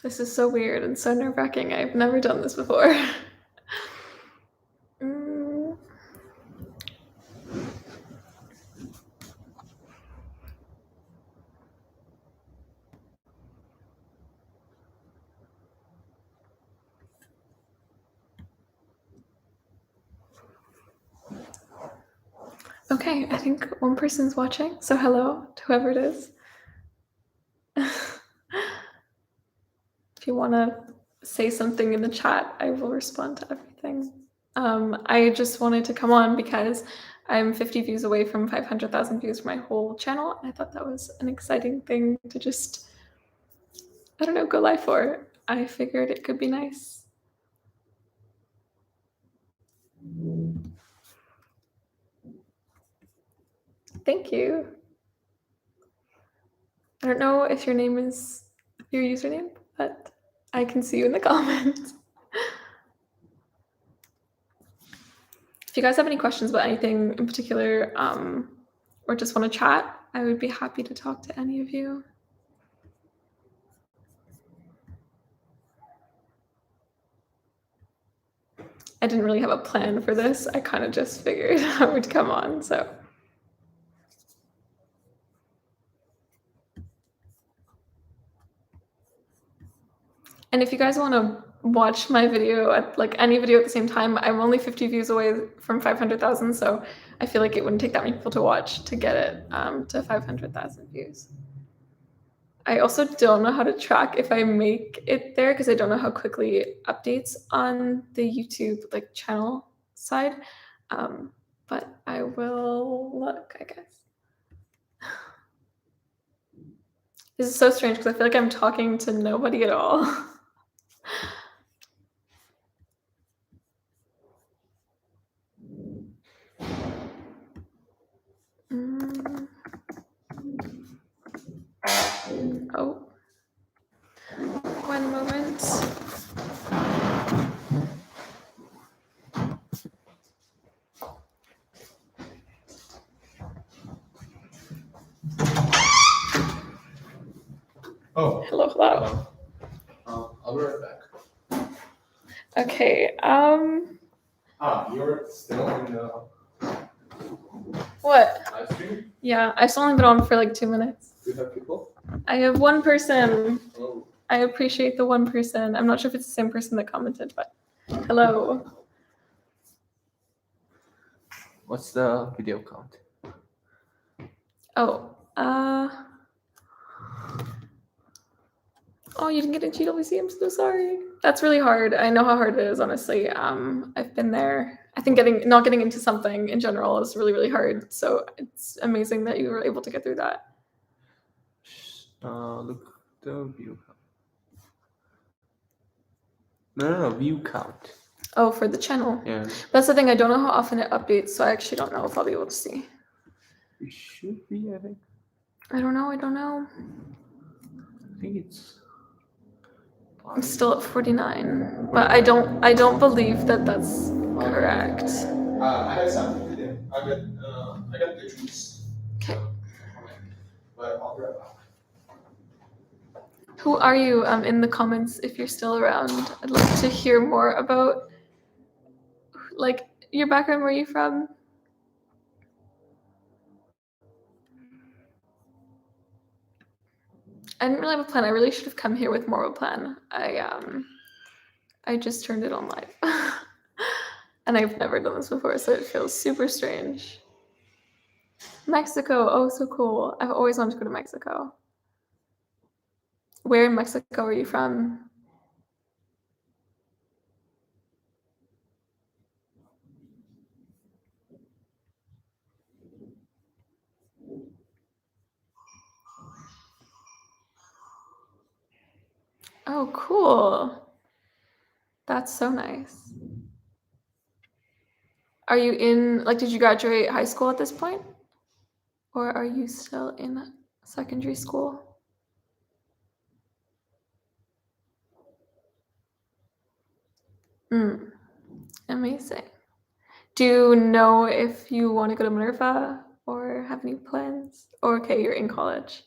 This is so weird and so nerve-wracking. I've never done this before. Okay, I think one person's watching, so hello to whoever it is. If you want to say something in the chat, I will respond to everything. I just wanted to come on because I'm 50 views away from 500,000 views for my whole channel. I thought that was an exciting thing to just, I don't know, go live for. I figured it could be nice. Thank you. I don't know if your name is your username, but I can see you in the comments. If you guys have any questions about anything in particular, or just want to chat, I would be happy to talk to any of you. I didn't really have a plan for this. I kind of just figured I would come on, so. And if you guys want to watch my video, like any video at the same time, I'm only 50 views away from 500,000, so I feel like it wouldn't take that many people to watch to get it to 500,000 views. I also don't know how to track if I make it there because I don't know how quickly it updates on the YouTube like channel side, but I will look, I guess. This is so strange because I feel like I'm talking to nobody at all. Oh, one moment. Oh. Hello, hello. I'll be right back. Okay. You're still in the What? live stream? Yeah, I've only been on for like 2 minutes. Do you have people? I have one person. Oh. I appreciate the one person. I'm not sure if it's the same person that commented, but hello. What's the video count? Oh, oh, you didn't get a GWC. I'm so sorry. That's really hard. I know how hard it is, honestly. I've been there. I think not getting into something in general is really, really hard. So it's amazing that you were able to get through that. Look the view count. No, view count. Oh, for the channel. Yeah. That's the thing. I don't know how often it updates, so I actually don't know if I'll be able to see. It should be, I think. I don't know. I think it's. I'm still at 49, but I don't believe that that's correct. I had something to do. I got pictures. Okay. But I'll be right back. Who are you in the comments if you're still around? I'd like to hear more about like your background, where are you from? I didn't really have a plan. I really should have come here with more of a plan. I just turned it on live. And I've never done this before, so it feels super strange. Mexico, oh, so cool. I've always wanted to go to Mexico. Where in Mexico are you from? Oh, cool. That's so nice. Are you in, like, did you graduate high school at this point? Or are you still in secondary school? Amazing. Do you know if you want to go to Minerva or have any plans? Or okay, you're in college.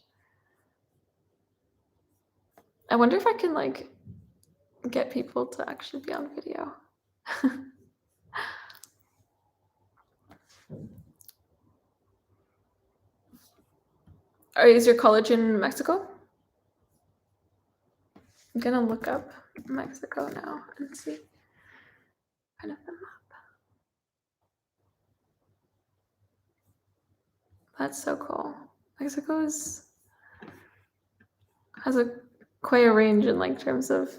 I wonder if I can like get people to actually be on video. Is your college in Mexico? I'm gonna look up Mexico now and see kind of the map. That's so cool. Mexico has quite a range in like terms of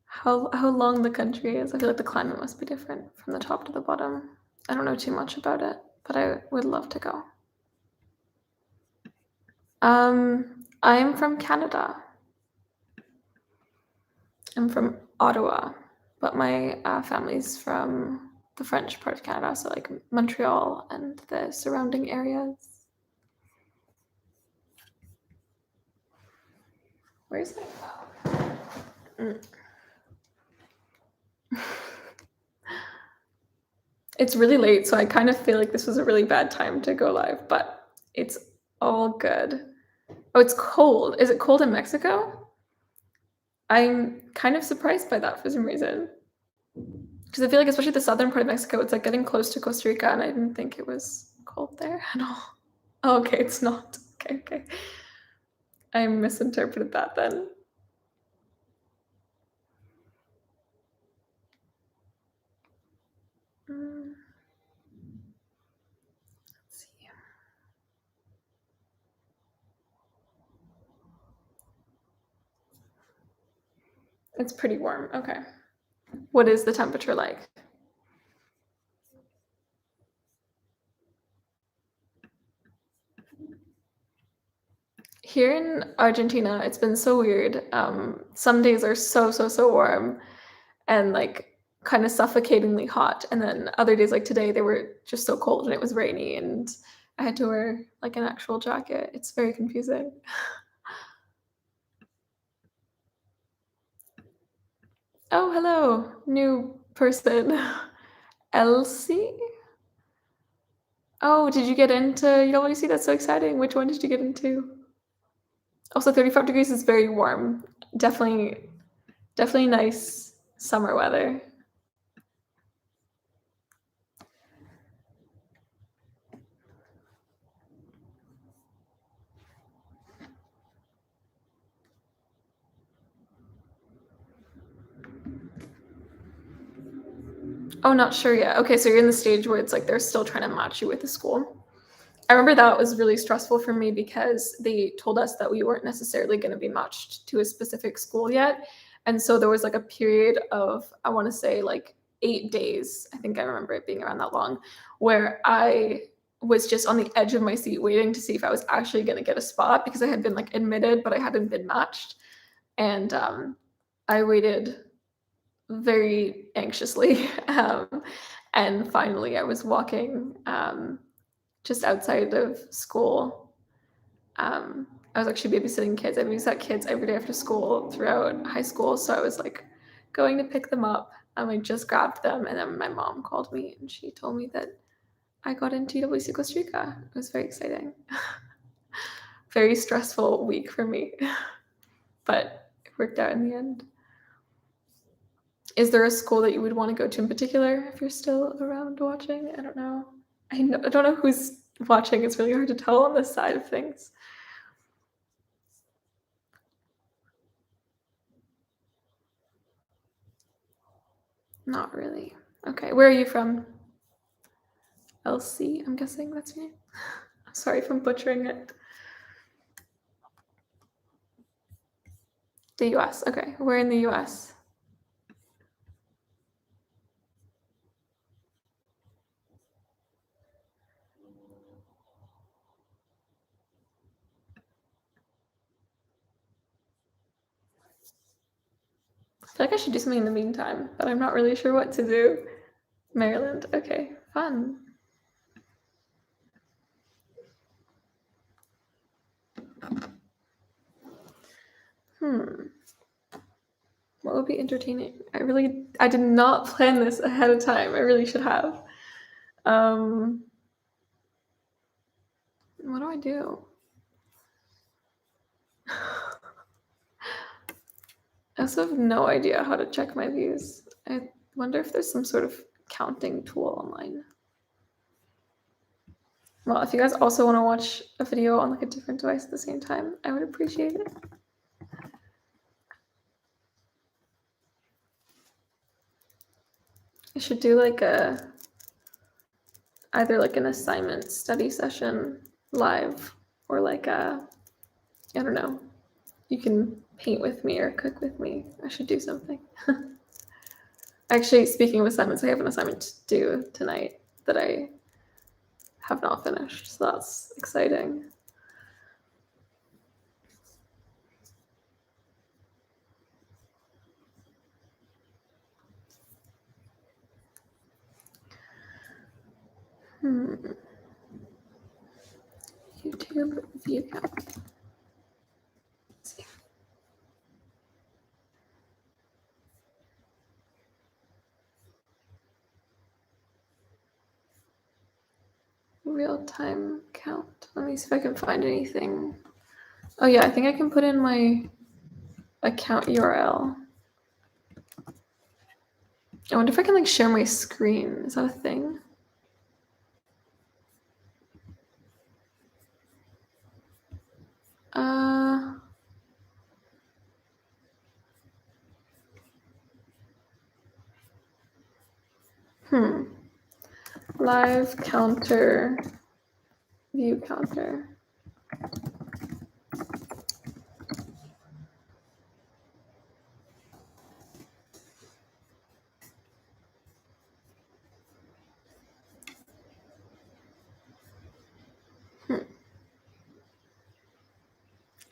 how long the country is. I feel like the climate must be different from the top to the bottom. I don't know too much about it, but I would love to go. I'm from Canada. I'm from Ottawa, but my family's from the French part of Canada, so like Montreal and the surrounding areas. Where's it? Mm. It's really late, so I kind of feel like this was a really bad time to go live, but it's all good. Oh, it's cold. Is it cold in Mexico? I'm kind of surprised by that for some reason. Because I feel like, especially the southern part of Mexico, it's like getting close to Costa Rica, and I didn't think it was cold there at all. Oh, okay, it's not. Okay. I misinterpreted that then. Let's see. It's pretty warm. Okay. What is the temperature like? Here in Argentina, it's been so weird. Some days are so warm and like kind of suffocatingly hot, and then other days like today they were just so cold and it was rainy and I had to wear like an actual jacket. It's very confusing. Oh, hello, new person. Elsie? Oh, did you get into UWC? That's so exciting. Which one did you get into? Also, 35 degrees is very warm. Definitely nice summer weather. Oh, not sure yet. Okay, so you're in the stage where it's like they're still trying to match you with the school. I remember that was really stressful for me because they told us that we weren't necessarily going to be matched to a specific school yet. And so there was like a period of, I want to say like 8 days, I think I remember it being around that long, where I was just on the edge of my seat waiting to see if I was actually going to get a spot because I had been like admitted, but I hadn't been matched. And I waited very anxiously. And finally, I was walking just outside of school. I was actually babysitting kids. I babysat kids every day after school throughout high school. So I was like going to pick them up. I just grabbed them, and then my mom called me and she told me that I got into UWC Costa Rica. It was very exciting. Very stressful week for me, but it worked out in the end. Is there a school that you would want to go to in particular if you're still around watching? I don't know. I don't know who's watching. It's really hard to tell on this side of things. Not really. Okay, where are you from? LC, I'm guessing that's your name. I'm sorry if I'm butchering it. The US. Okay, where in the US? I feel like I should do something in the meantime, but I'm not really sure what to do. Maryland. Okay, fun. What would be entertaining? I did not plan this ahead of time. I really should have. What do I do? also have no idea how to check my views. I wonder if there's some sort of counting tool online. Well, if you guys also want to watch a video on like a different device at the same time, I would appreciate it. I should do like either like an assignment study session live or like I don't know, you can paint with me or cook with me. I should do something. Actually, speaking of assignments, I have an assignment to do tonight that I have not finished, so that's exciting. YouTube view count. Let's see. Real-time count. Let me see if I can find anything. Oh yeah, I think I can put in my account URL. I wonder if I can like share my screen. Is that a thing? Live counter, view counter.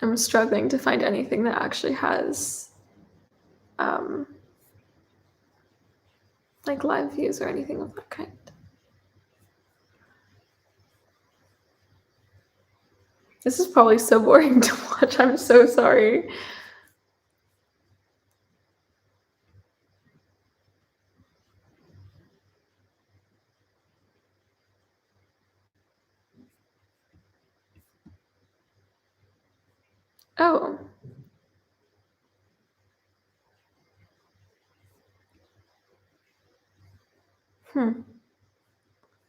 I'm struggling to find anything that actually has like live views or anything of that kind. This is probably so boring to watch. I'm so sorry. Oh.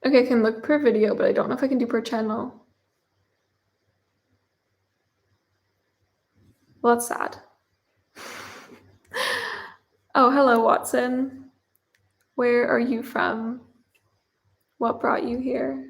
Okay, I can look per video, but I don't know if I can do per channel. Well, that's sad. Oh, hello, Watson. Where are you from? What brought you here?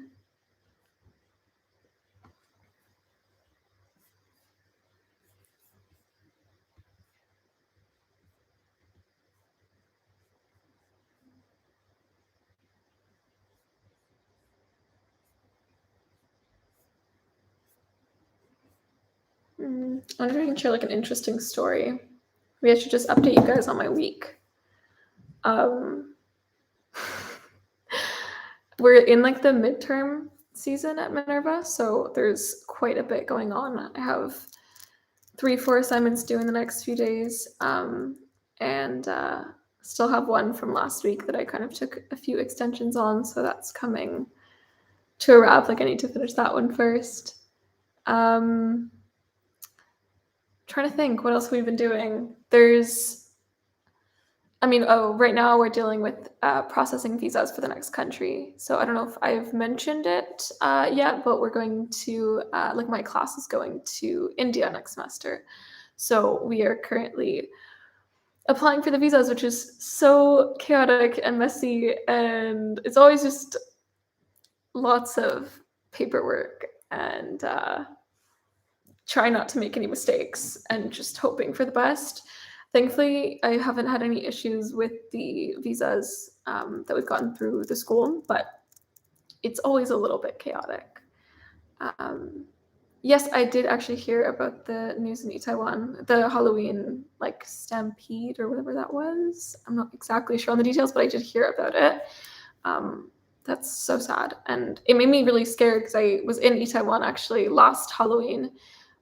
I wonder if I can share like an interesting story. Maybe I should just update you guys on my week. We're in like the midterm season at Minerva, so there's quite a bit going on. I have 3-4 assignments due in the next few days, and still have one from last week that I kind of took a few extensions on, so that's coming to a wrap. Like I need to finish that one first. Trying to think what else we've been doing. Right now we're dealing with processing visas for the next country. So I don't know if I've mentioned it yet, but we're going to, my class is going to India next semester. So we are currently applying for the visas, which is so chaotic and messy. And it's always just lots of paperwork and try not to make any mistakes and just hoping for the best. Thankfully, I haven't had any issues with the visas that we've gotten through the school, but it's always a little bit chaotic. Yes, I did actually hear about the news in itaewon, the Halloween stampede or whatever that was. I'm not exactly sure on the details, but I did hear about it. That's so sad, and it made me really scared because I was in itaewon actually last Halloween,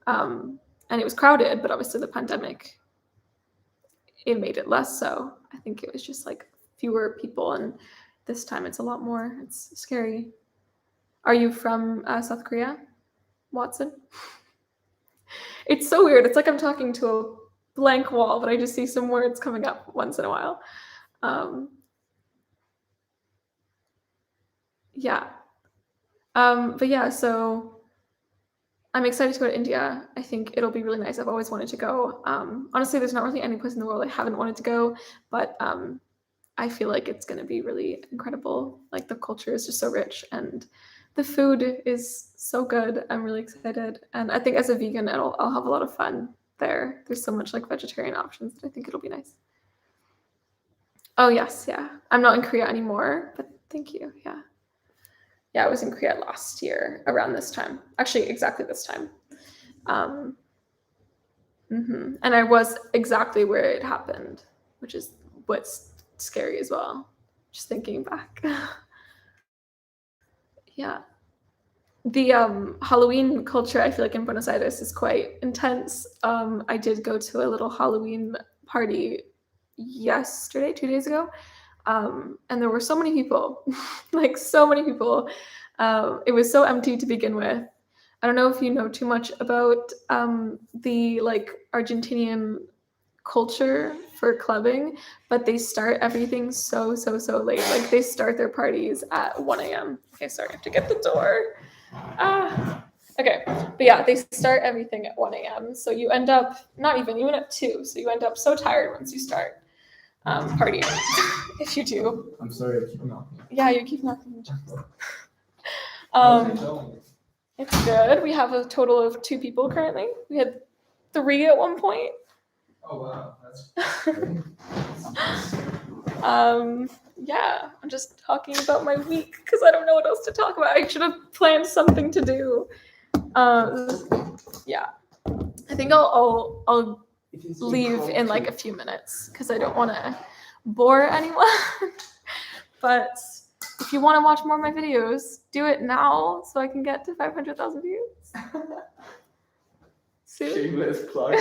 and it was crowded, but obviously the pandemic, it made it less so. I think it was just like fewer people, and this time it's a lot more. It's scary. Are you from South Korea, Watson? It's so weird. It's like I'm talking to blank wall, but I just see some words coming up once in a while. Yeah. But yeah, so I'm excited to go to India. I think it'll be really nice. I've always wanted to go. Honestly, there's not really any place in the world I haven't wanted to go, but I feel like it's going to be really incredible. Like the culture is just so rich and the food is so good. I'm really excited. And I think as a vegan, I'll have a lot of fun there. There's so much like vegetarian options that I think it'll be nice. Oh yes, yeah. I'm not in Korea anymore, but thank you. Yeah. Yeah, I was in Korea last year around this time. Actually, exactly this time. And I was exactly where it happened, which is what's scary as well. Just thinking back. Yeah. The Halloween culture, I feel like in Buenos Aires is quite intense. I did go to a little Halloween party yesterday, 2 days ago, and there were so many people, like so many people. It was so empty to begin with. I don't know if you know too much about the like Argentinian culture for clubbing, but they start everything so late. Like they start their parties at 1 a.m. Okay, sorry, I have to get the door. Okay, but yeah, they start everything at 1 a.m. So you end up not even at 2. So you end up so tired once you start partying. If you do. I'm sorry, I keep knocking. Yeah, you keep knocking. How's it going? It's good. We have a total of 2 people currently. We had 3 at one point. Oh wow, that's great. Yeah, I'm just talking about my week because I don't know what else to talk about. I should have planned something to do. Yeah, I think I'll leave in like a few minutes because I don't want to bore anyone. But if you want to watch more of my videos, do it now so I can get to 500,000 views. Soon. Shameless plug.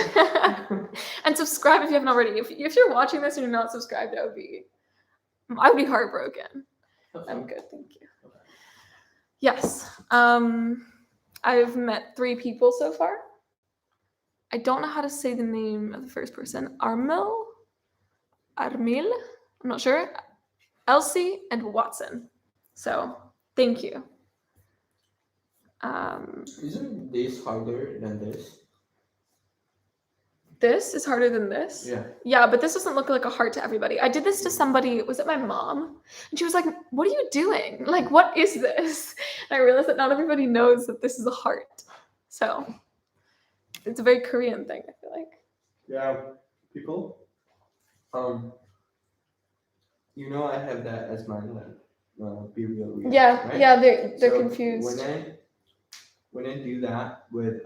And subscribe if you haven't already. If you're watching this and you're not subscribed, I would be heartbroken. I'm good, thank you. Okay. Yes. I've met 3 people so far. I don't know how to say the name of the first person. Armil? I'm not sure. Elsie and Watson. So thank you. Isn't this harder than this? This is harder than this? Yeah. Yeah, but this doesn't look like a heart to everybody. I did this to somebody, was it my mom? And she was like, what are you doing? Like, what is this? And I realized that not everybody knows that this is a heart. So it's a very Korean thing, I feel like. Yeah, people. You know, I have that as my bereal reaction. Yeah, right? yeah, they're So confused. When I do that with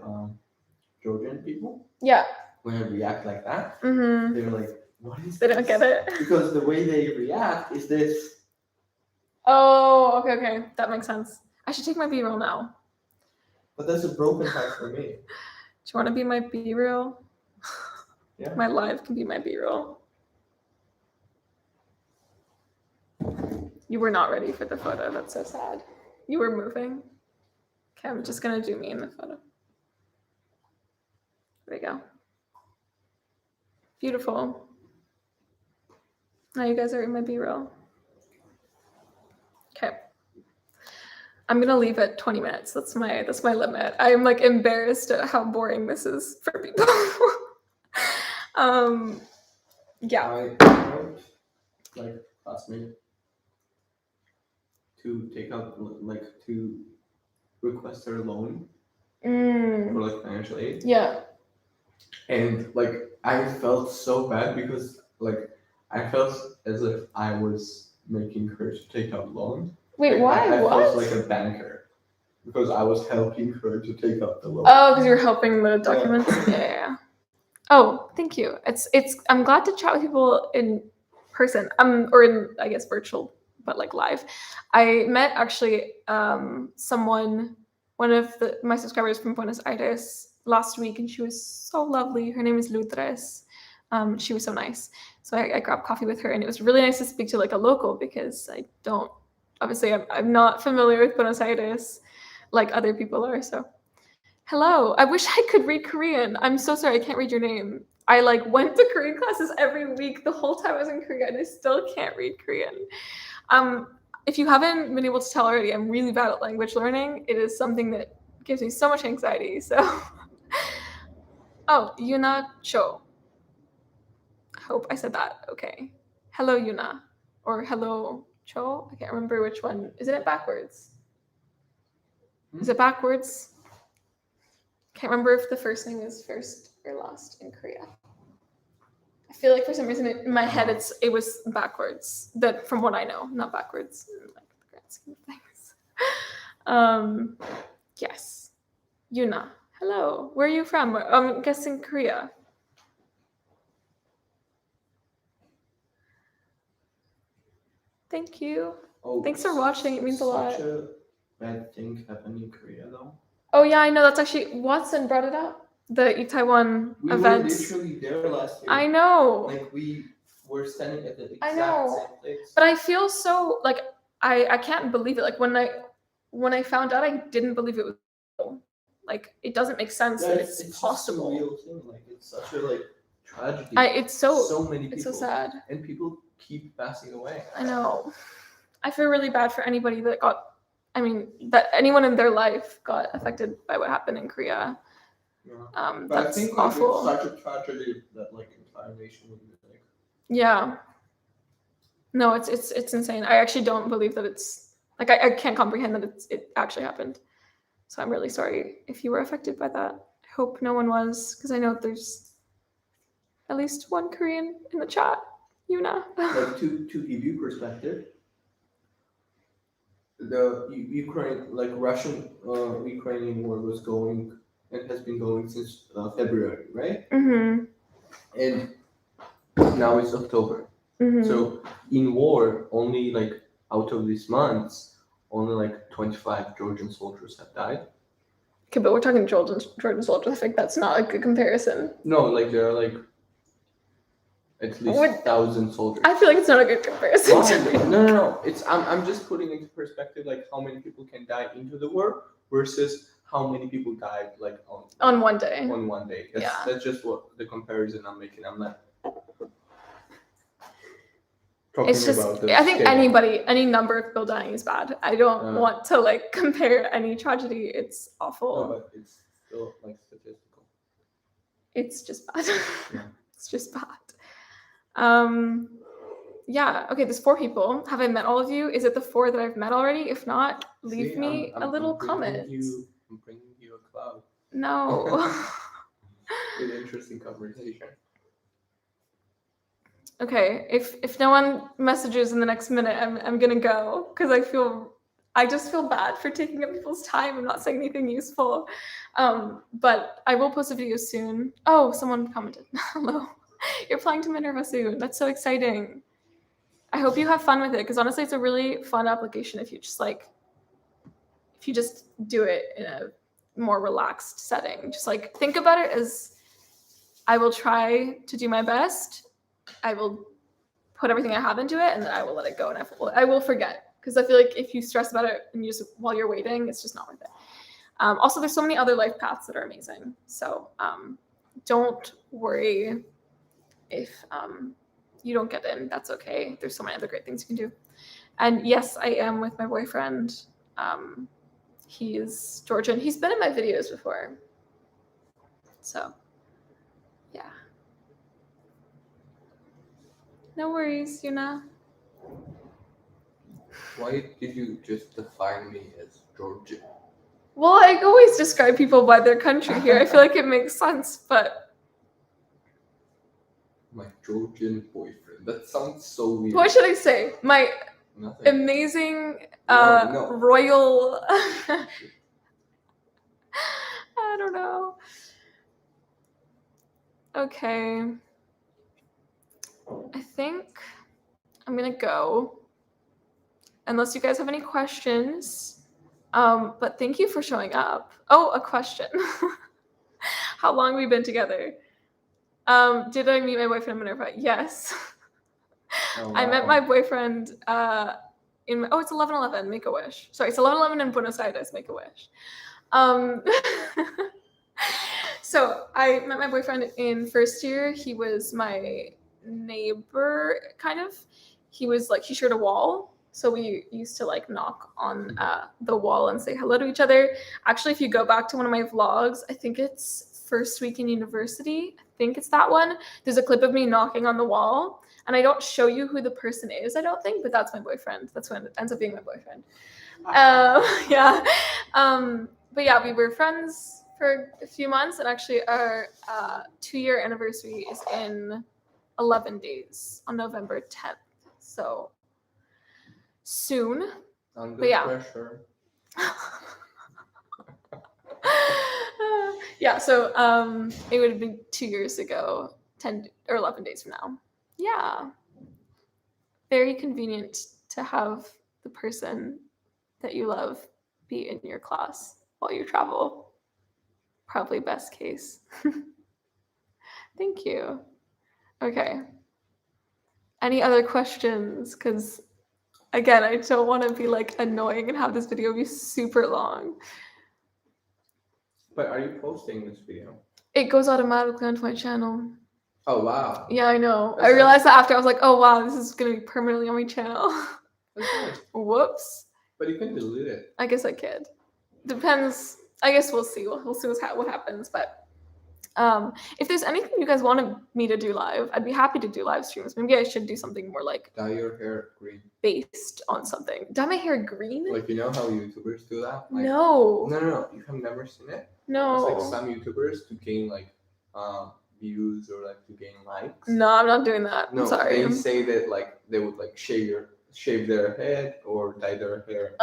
Georgian people, Yeah. when I react like that, Mm-hmm. they're like, "What is?" They don't get it. Because the way they react is this. Oh, okay. That makes sense. I should take my B-roll now. But that's a broken heart for me. Do you want to be my B-roll? Yeah. My live can be my B-roll. You were not ready for the photo. That's so sad. You were moving. Okay, I'm just going to do me in the photo. There we go. Beautiful. Now you guys are in my B-roll. Okay. I'm going to leave at 20 minutes. That's my limit. I'm like embarrassed at how boring this is for people. Yeah. I helped like classmate to take out to request her loan for like financial aid. Yeah. And like I felt so bad because like I felt as if I was making her to take out loans. Wait, like, why? I What? felt like a banker because I was helping her to take out the loan. Oh, because you're helping the documents. Yeah. Oh, thank you. It's. I'm glad to chat with people in person. Or in, I guess, virtual, but like live. I met actually someone, one of my subscribers from Buenos Aires last week, and she was so lovely. Her name is Lutres. She was so nice. So I grabbed coffee with her, and it was really nice to speak to like a local because I'm not familiar with Buenos Aires like other people are. So hello. I wish I could read Korean. I'm so sorry. I can't read your name. I like went to Korean classes every week the whole time I was in Korea, and I still can't read Korean. If you haven't been able to tell already, I'm really bad at language learning. It is something that gives me so much anxiety. So, oh, Yuna Cho. I hope I said that okay. Hello, Yuna, or hello, Cho. I can't remember which one. Isn't it backwards? Is it backwards? Can't remember if the first name is first or last in Korea. I feel like for some reason in my head it was backwards. That from what I know, not backwards in like the grand scheme of things. Yes, Yuna. Hello. Where are you from? I'm guessing Korea. Thank you. Oh, Thanks for watching. It means a lot. Such a bad thing happened in Korea, though. Oh yeah, I know. That's actually Watson brought it up. The itaewon We event. were literally there last year. I know. Like we were standing at the I exact know. same place. But I feel so like I can't believe it. Like when I found out, I didn't believe it was real. Like it doesn't make sense that it's possible. Just a real thing. Like it's such a like tragedy. It's so many people. It's so sad. And people keep passing away. I know. I feel really bad for anybody that that anyone in their life got affected by what happened in Korea. Yeah. But That's I think awful. It's such a tragedy that like entire nation would be like. Yeah. No, it's insane. I actually don't believe that it's like I can't comprehend that it actually happened. So I'm really sorry if you were affected by that. I hope no one was, because I know there's at least one Korean in the chat. Yuna. Like to give you perspective, the Russian-Ukrainian war was going and has been going since February, right? Mm-hmm. And now it's October. Mm-hmm. So in war, only like out of these months, only like 25 Georgian soldiers have died. Okay, but we're talking Georgian soldiers. I think that's not a good comparison. No, like there are like at least 1,000 soldiers. I feel like it's not a good comparison. Why? No. I'm just putting into perspective like how many people can die into the war versus how many people died like on one day. On one day. That's just what the comparison I'm making. I'm not talking it's just about I think scale. Any number of people dying is bad. I don't want to like compare any tragedy. It's awful. No, but it's still like statistical. It's just bad. Yeah. It's just bad. Yeah, okay, there's 4 people. Have I met all of you? Is it the 4 that I've met already? If not, leave me a little comment. I'm bringing you a cloud. No. An interesting conversation. Okay, if no one messages in the next minute, I'm gonna go because I just feel bad for taking up people's time. I'm not saying anything useful. But I will post a video soon. Oh, someone commented. Hello. You're flying to Minerva soon. That's so exciting. I hope you have fun with it because honestly, it's a really fun application if you just do it in a more relaxed setting. Just like think about it as I will try to do my best. I will put everything I have into it and then I will let it go and I will forget because I feel like if you stress about it and you just while you're waiting, it's just not worth it. Also, there's so many other life paths that are amazing. So don't worry if you don't get in. That's okay. There's so many other great things you can do. And yes, I am with my boyfriend. He's Georgian. He's been in my videos before. So, yeah. No worries, Yuna. Why did you just define me as Georgian? Well, I always describe people by their country here. I feel like it makes sense, but... My Georgian boyfriend. That sounds so weird. What should I say? My Nothing. Amazing No. royal... I don't know. Okay. I think I'm gonna go. Unless you guys have any questions. But thank you for showing up. Oh, a question. How long have we been together? Did I meet my boyfriend in Minerva? Yes. Oh, wow. I met my boyfriend it's 11/11, Make-A-Wish. Sorry, it's 11/11 in Buenos Aires, Make-A-Wish. So I met my boyfriend in first year. He was my neighbor, kind of. He was like, he shared a wall. So we used to like knock on the wall and say hello to each other. Actually, if you go back to one of my vlogs, I think it's first week in university. I think it's that one. There's a clip of me knocking on the wall. And I don't show you who the person is, I don't think, but that's my boyfriend. That's when it ends up being my boyfriend. Yeah. But yeah, we were friends for a few months, and actually our 2-year anniversary is in 11 days on November 10th. So soon. Under But yeah. pressure. Yeah, so it would have been 2 years ago, 10 or 11 days from now. Yeah. Very convenient to have the person that you love be in your class while you travel. Probably best case. Thank you. Okay. Any other questions? Because again, I don't want to be like annoying and have this video be super long. But are you posting this video? It goes automatically onto my channel. Oh wow. Yeah, I know. That's I realized that after. I was like, oh wow, this is gonna be permanently on my channel. That's nice. Whoops. But you can delete it. I guess I could. Depends. I guess we'll see. We'll see what happens. But if there's anything you guys wanted me to do live, I'd be happy to do live streams. Maybe I should do something more like Dye your hair green. based on something. Dye my hair green? Like, you know how YouTubers do that? Like, No. No. You have never seen it? No. It's like some YouTubers to gain like views or like to gain likes. No, I'm not doing that. No, I'm sorry. they say that like they would like shave their head or dye their hair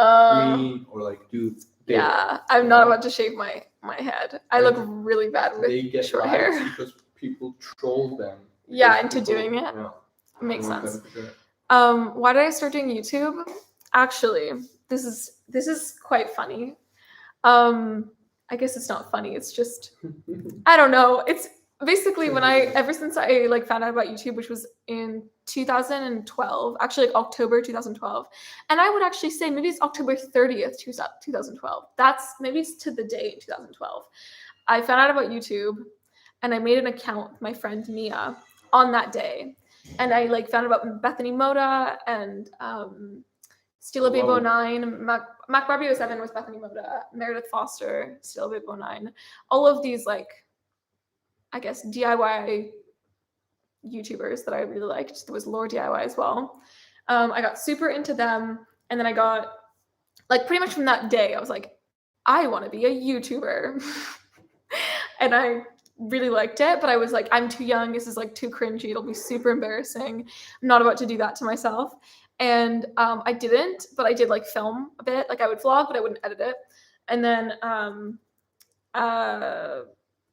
green or like do. Yeah, I'm not about to shave my head. I look really bad with they get short likes hair. because people troll them. Yeah, into doing it. Makes sense. Why did I start doing YouTube? Actually, this is quite funny. I guess it's not funny. It's just I don't know. It's basically when ever since I like found out about YouTube, which was in 2012, actually like October 2012, and I would actually say maybe it's October 30th, 2012. That's maybe it's to the day in 2012. I found out about YouTube, and I made an account with my friend Mia on that day, and I like found out about Bethany Moda and Stila Babe 09, Mac Barbie 07 was Bethany Moda, Meredith Foster, Stila Babe 09, all of these like, I guess, DIY YouTubers that I really liked. There was Lore DIY as well. I got super into them, and then I got, like, pretty much from that day, I was like, I want to be a YouTuber. And I really liked it, but I was like, I'm too young. This is like too cringy. It'll be super embarrassing. I'm not about to do that to myself. And I didn't, but I did like film a bit. Like I would vlog, but I wouldn't edit it. And then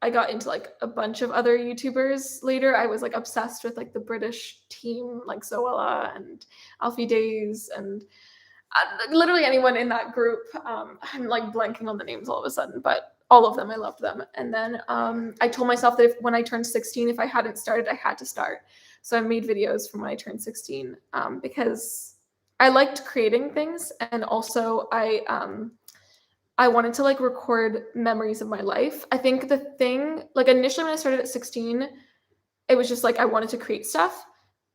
I got into like a bunch of other YouTubers later. I was like obsessed with like the British team, like Zoella and Alfie Days and literally anyone in that group. I'm like blanking on the names all of a sudden, but all of them, I loved them. And then I told myself that when I turned 16, if I hadn't started, I had to start. So I made videos from when I turned 16 because I liked creating things, and also I wanted to like record memories of my life. I think the thing, like initially when I started at 16, it was just like I wanted to create stuff,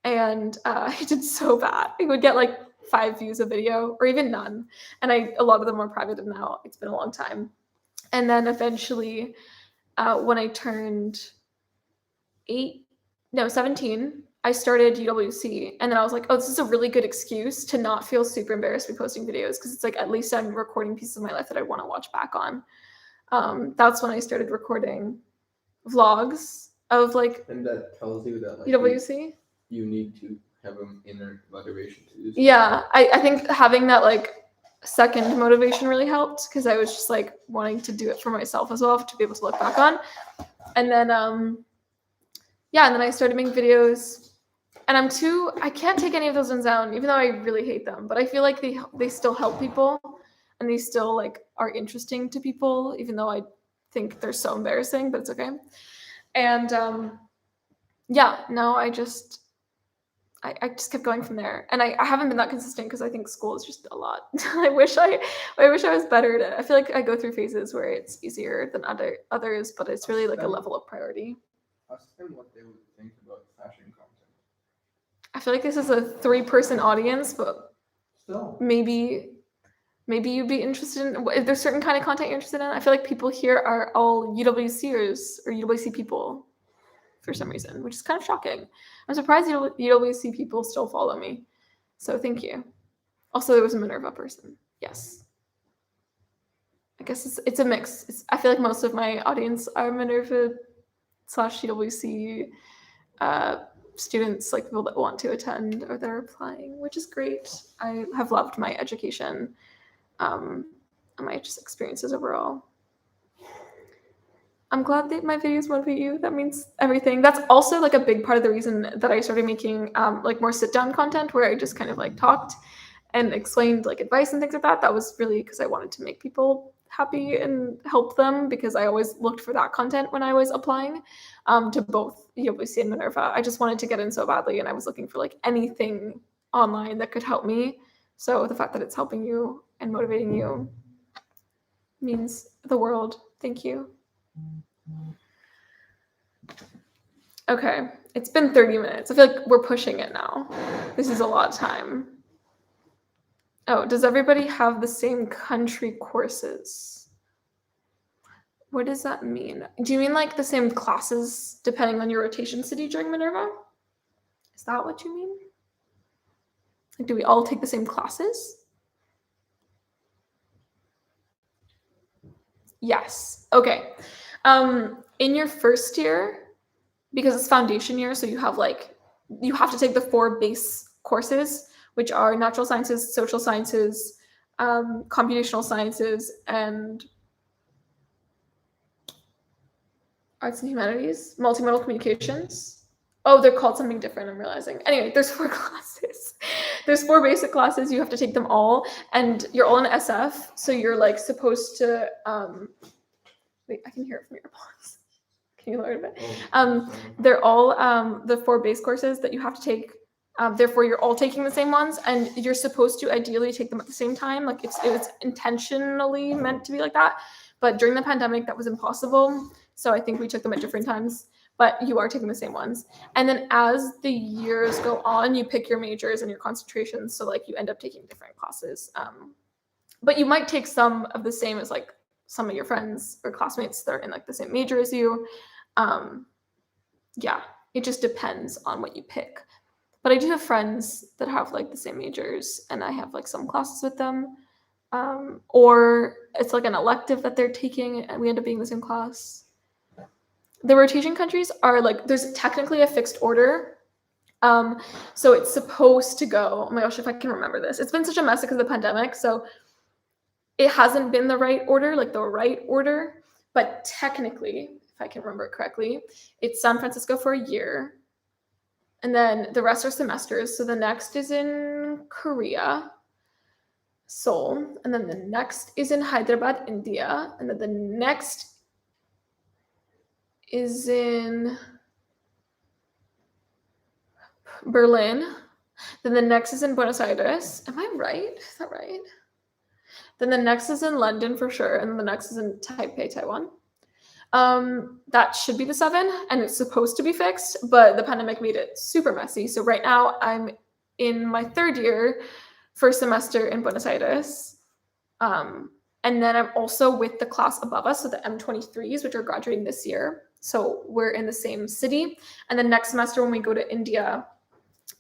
and I did so bad. I would get like 5 views a video or even none, and a lot of them are private now. It's been a long time. And then eventually, when I turned 17, I started UWC, and then I was like, oh, this is a really good excuse to not feel super embarrassed by posting videos, because it's like at least I'm recording pieces of my life that I want to watch back on. That's when I started recording vlogs of like. And that tells you that like UWC. You need to have an inner motivation to do something. Yeah, I think having that like second motivation really helped, because I was just like wanting to do it for myself as well, to be able to look back on. And then yeah, and then I started making videos, and I can't take any of those ones down, even though I really hate them, but I feel like they still help people, and they still like are interesting to people, even though I think they're so embarrassing, but it's okay. And yeah, now I just kept going from there, and I haven't been that consistent because I think school is just a lot. I wish I was better at it. I feel like I go through phases where it's easier than others, but it's really like a level of priority. Ask them what they would think about fashion content. I feel like this is a 3-person audience, but Still, maybe you'd be interested in. If there's certain kind of content you're interested in, I feel like people here are all UWCers or UWC people for some reason, which is kind of shocking. I'm surprised UWC people still follow me. So thank you. Also, there was a Minerva person. Yes. I guess it's a mix. I feel like most of my audience are Minerva / UWC students, like people that want to attend or that are applying, which is great. I have loved my education and my just experiences overall. I'm glad that my videos motivate you. That means everything. That's also like a big part of the reason that I started making like more sit-down content where I just kind of like talked and explained like advice and things like that. That was really because I wanted to make people happy and help them, because I always looked for that content when I was applying to both UWC and Minerva. I just wanted to get in so badly, and I was looking for like anything online that could help me. So the fact that it's helping you and motivating you means the world. Thank you. Okay, it's been 30 minutes. I feel like we're pushing it now. This is a lot of time. Oh, does everybody have the same country courses? What does that mean? Do you mean like the same classes depending on your rotation city during Minerva? Is that what you mean? Like, do we all take the same classes? Yes. Okay. In your first year, because it's foundation year, so you have to take the 4 base courses, which are natural sciences, social sciences, computational sciences, and arts and humanities, multimodal communications. Oh, they're called something different, I'm realizing. Anyway, there's 4 classes. There's 4 basic classes. You have to take them all, and you're all in SF, so you're like supposed to wait, I can hear it from your applause. Can you lower it a bit? They're all the 4 base courses that you have to take. Therefore, you're all taking the same ones, and you're supposed to ideally take them at the same time. Like it was intentionally meant to be like that, but during the pandemic, that was impossible. So I think we took them at different times, but you are taking the same ones. And then as the years go on, you pick your majors and your concentrations. So like you end up taking different classes. But you might take some of the same as like some of your friends or classmates that are in like the same major as you. Yeah, it just depends on what you pick. But I do have friends that have like the same majors, and I have like some classes with them. Or it's like an elective that they're taking and we end up being the same class. The rotation countries are like, there's technically a fixed order. So it's supposed to go, oh my gosh, if I can remember this. It's been such a mess because of the pandemic. So it hasn't been the right order, like the right order. But technically, if I can remember it correctly, it's San Francisco for a year. And then the rest are semesters. So the next is in Korea, Seoul. And then the next is in Hyderabad, India. And then the next is in Berlin. Then the next is in Buenos Aires. Am I right? Is that right? Then the next is in London for sure. And then the next is in Taipei, Taiwan. That should be the 7, and it's supposed to be fixed, but the pandemic made it super messy. So right now I'm in my 3rd year, first semester in Buenos Aires. And then I'm also with the class above us, so the M23s, which are graduating this year. So we're in the same city. And then next semester when we go to India,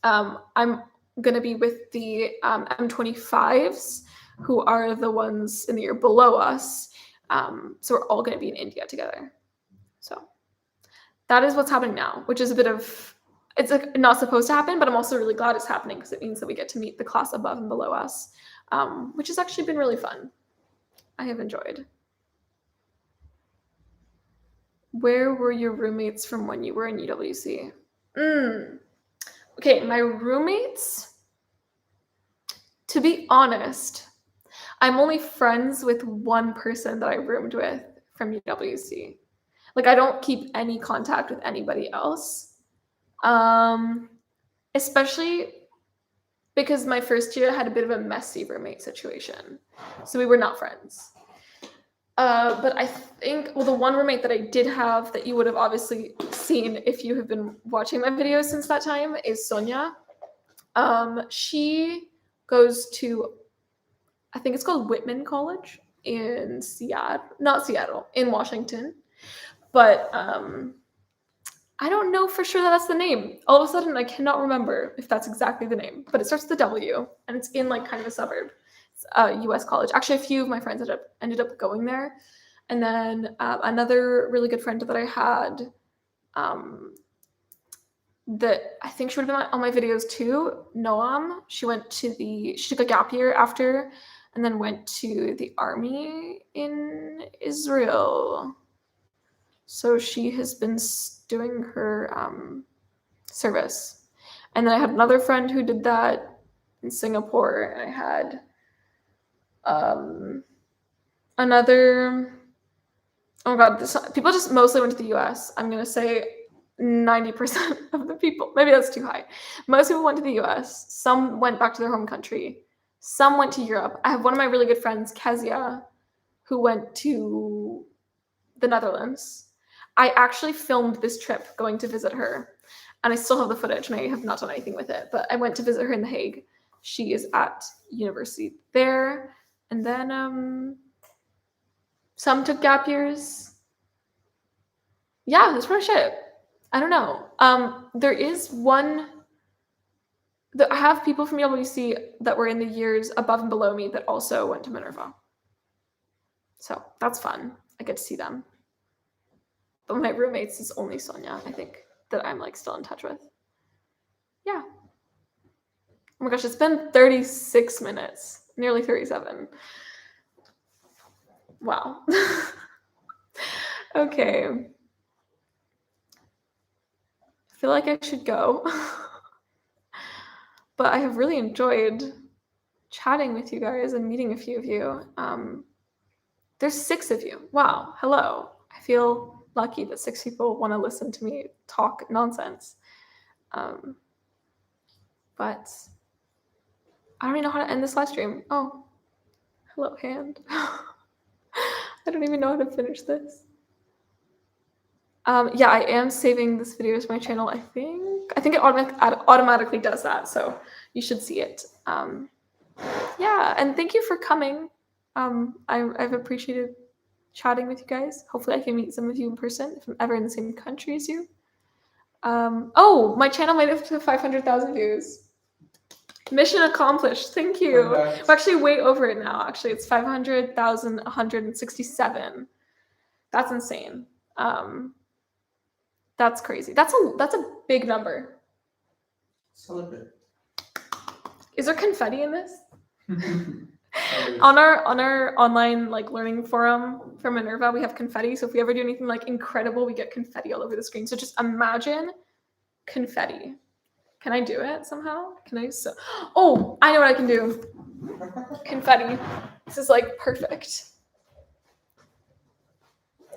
I'm going to be with the M25s, who are the ones in the year below us. So we're all going to be in India together. So that is what's happening now, which is a bit of, it's like not supposed to happen, but I'm also really glad it's happening because it means that we get to meet the class above and below us, which has actually been really fun. I have enjoyed. Where were your roommates from when you were in UWC? Okay, my roommates, to be honest, I'm only friends with one person that I roomed with from UWC. Like, I don't keep any contact with anybody else. especially because my first year had a bit of a messy roommate situation. So we were not friends. But I think, well, the one roommate that I did have that you would have obviously seen if you have been watching my videos since that time is Sonia. She goes to, I think it's called Whitman College in Seattle, not Seattle, in Washington. But I don't know for sure that that's the name. All of a sudden, I cannot remember if that's exactly the name, but it starts with a W, and it's in like kind of a suburb. It's a U.S. college. Actually, a few of my friends ended up going there, and then another really good friend that I had, that I think she would have been on my videos too. Noam. She took a gap year after, and then went to the army in Israel. So she has been doing her service. And then I had another friend who did that in Singapore. And I had another, oh my God, people just mostly went to the US. I'm going to say 90% of the people, maybe that's too high. Most people went to the US. Some went back to their home country. Some went to Europe. I have one of my really good friends, Kezia, who went to the Netherlands. I actually filmed this trip going to visit her, and I still have the footage, and I have not done anything with it, but I went to visit her in The Hague. She is at university there, and then some took gap years. Yeah, that's pretty much it. I don't know. There is one that I have people from UWC that were in the years above and below me that also went to Minerva. So that's fun. I get to see them. But my roommates is only Sonia, I think, that I'm like still in touch with. Yeah. Oh my gosh, it's been 36 minutes, nearly 37. Wow. Okay. I feel like I should go. But I have really enjoyed chatting with you guys and meeting a few of you. There's 6 of you. Wow. Hello. I feel lucky that 6 people want to listen to me talk nonsense. But I don't even know how to end this live stream. Oh, hello, hand. I don't even know how to finish this. Yeah, I am saving this video to my channel, I think. I think it automatically does that, so you should see it. Yeah, and thank you for coming. I've appreciated chatting with you guys. Hopefully I can meet some of you in person if I'm ever in the same country as you. Oh, my channel made it to 500,000 views. Mission accomplished. Thank you. Congrats. We're actually way over it now. Actually, it's 500,167. That's insane. That's crazy. That's a big number. Celebrate. Is there confetti in this? On our online like learning forum for Minerva, we have confetti. So if we ever do anything like incredible, we get confetti all over the screen. So just imagine confetti. Can I do it somehow? Oh, I know what I can do. Confetti. This is like perfect.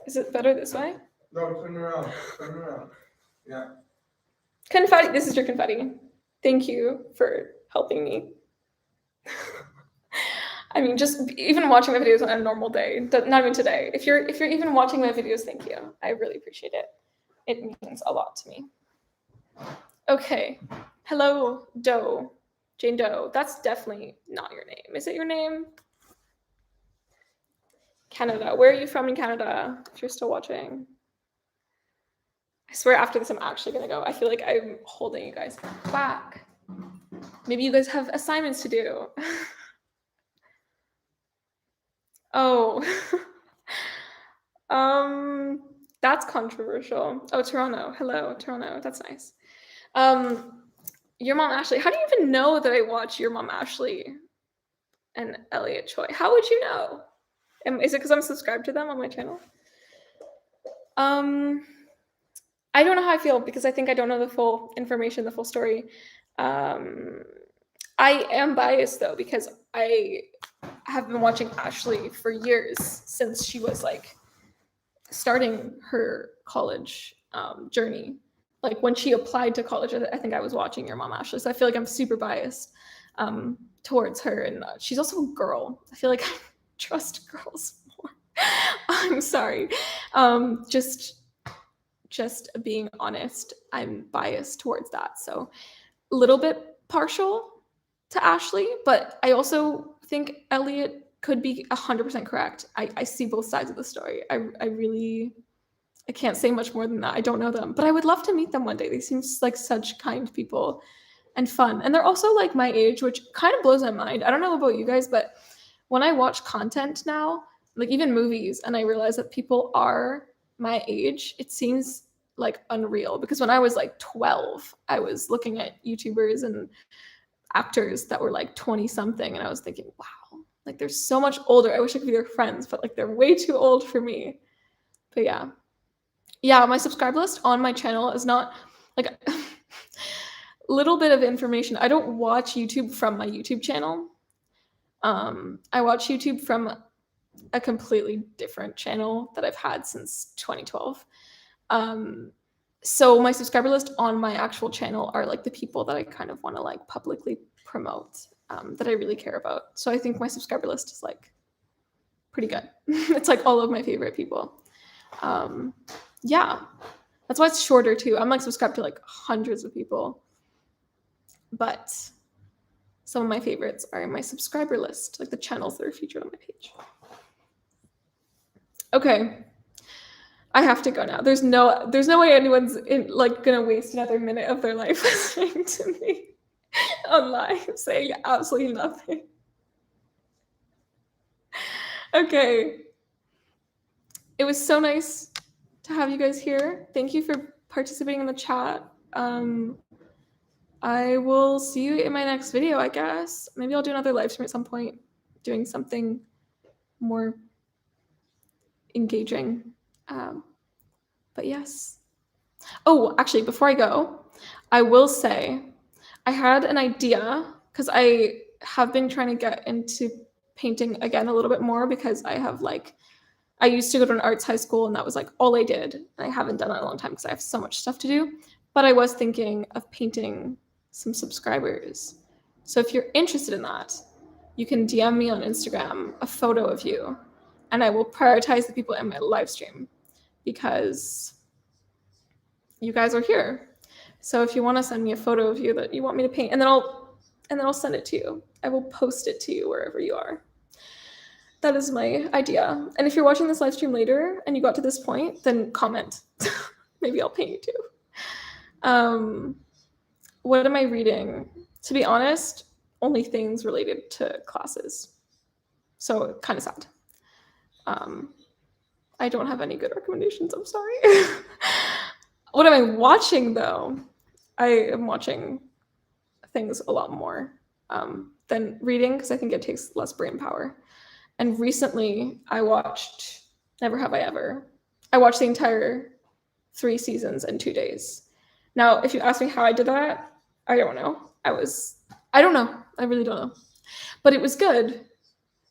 Is it better this way? No, turn around. Turn around. Yeah. Confetti. This is your confetti. Thank you for helping me. I mean, just even watching my videos on a normal day, not even today. If you're even watching my videos, thank you. I really appreciate it. It means a lot to me. Okay. Hello, Doe. Jane Doe. That's definitely not your name. Is it your name? Canada. Where are you from in Canada? If you're still watching. I swear after this, I'm actually going to go. I feel like I'm holding you guys back. Maybe you guys have assignments to do. Oh. That's controversial. Oh, Toronto. Hello, Toronto. That's nice. Your Mom Ashley. How do you even know that I watch Your Mom Ashley and Elliot Choy? How would you know? Is it because I'm subscribed to them on my channel? I don't know how I feel because I think I don't know the full information, the full story. I am biased though because I have been watching Ashley for years since she was like starting her college journey. like when she applied to college, I think I was watching Your Mom Ashley, so I feel like I'm super biased towards her, and she's also a girl. I feel like I trust girls more. I'm sorry. Just being honest, I'm biased towards that. So a little bit partial to Ashley, but I also think Elliot could be 100% correct. I see both sides of the story. I can't say much more than that. I don't know them, but I would love to meet them one day. They seem like such kind people and fun. And they're also like my age, which kind of blows my mind. I don't know about you guys, but when I watch content now, like even movies, and I realize that people are my age, it seems like unreal. Because when I was like 12, I was looking at YouTubers and actors that were like 20 something, and I was thinking, wow, like they're so much older. I wish I could be their friends, but like they're way too old for me. But yeah, my subscribe list on my channel is not like little bit of information. I don't watch YouTube from my YouTube channel. I watch YouTube from a completely different channel that I've had since 2012. So my subscriber list on my actual channel are like the people that I kind of want to like publicly promote, that I really care about. So I think my subscriber list is like pretty good. It's like all of my favorite people. Yeah, that's why it's shorter too. I'm like subscribed to like hundreds of people, but some of my favorites are in my subscriber list, like the channels that are featured on my page. Okay, I have to go now. There's no way anyone's like gonna waste another minute of their life listening to me on live saying absolutely nothing. Okay, it was so nice to have you guys here. Thank you for participating in the chat. I will see you in my next video, I guess. Maybe I'll do another live stream at some point, doing something more engaging. But yes. Oh, actually, before I go, I will say I had an idea, because I have been trying to get into painting again a little bit more, because I used to go to an arts high school and that was like all I did. And I haven't done that in a long time because I have so much stuff to do. But I was thinking of painting some subscribers. So if you're interested in that, you can DM me on Instagram a photo of you, and I will prioritize the people in my live stream because you guys are here. So if you want to send me a photo of you that you want me to paint, and then I'll send it to you. I will post it to you wherever you are. That is my idea. And if you're watching this live stream later and you got to this point, then comment. Maybe I'll paint you too. What am I reading? To be honest, only things related to classes. So kind of sad. I don't have any good recommendations. I'm sorry. What am I watching though? I am watching things a lot more than reading, because I think it takes less brain power. And recently I watched Never Have I Ever. I watched the entire 3 seasons in 2 days. Now, if you ask me how I did that, I don't know. I don't know. I really don't know. But it was good.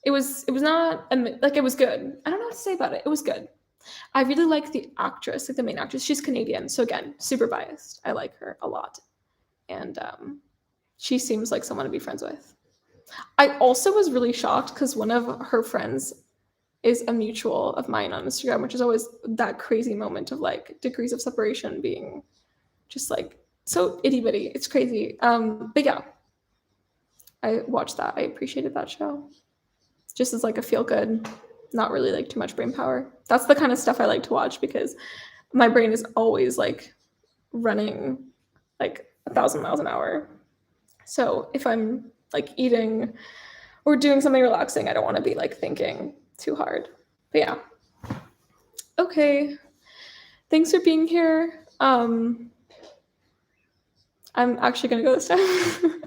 It was not, like, it was good. I don't know what to say about it. It was good. I really like the actress, like the main actress. She's Canadian. So again, super biased. I like her a lot. And she seems like someone to be friends with. I also was really shocked because one of her friends is a mutual of mine on Instagram, which is always that crazy moment of like degrees of separation being just like so itty bitty. It's crazy. But yeah, I watched that. I appreciated that show. Just as like a feel good, not really like too much brain power. That's the kind of stuff I like to watch because my brain is always like running like 1,000 miles an hour. So if I'm like eating or doing something relaxing, I don't want to be like thinking too hard. But yeah. Okay. Thanks for being here. I'm actually gonna go this time.